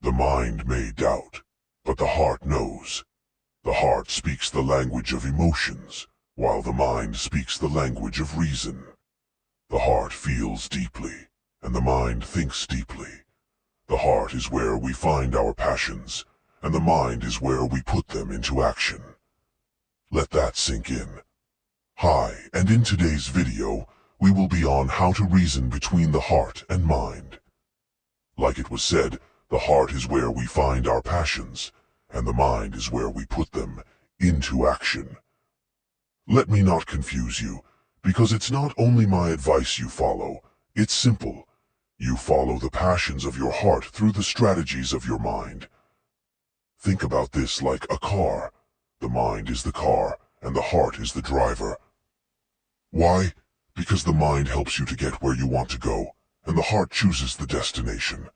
The mind may doubt, but the heart knows. The heart speaks the language of emotions, while the mind speaks the language of reason. The heart feels deeply, and the mind thinks deeply. The heart is where we find our passions, and the mind is where we put them into action. Let that sink in. Hi, and in today's video, we will be on how to reason between the heart and mind. Like it was said, the heart is where we find our passions, and the mind is where we put them into action. Let me not confuse you, because it's not only my advice you follow, it's simple. You follow the passions of your heart through the strategies of your mind. Think about this like a car. The mind is the car, and the heart is the driver. Why? Because the mind helps you to get where you want to go, and the heart chooses the destination.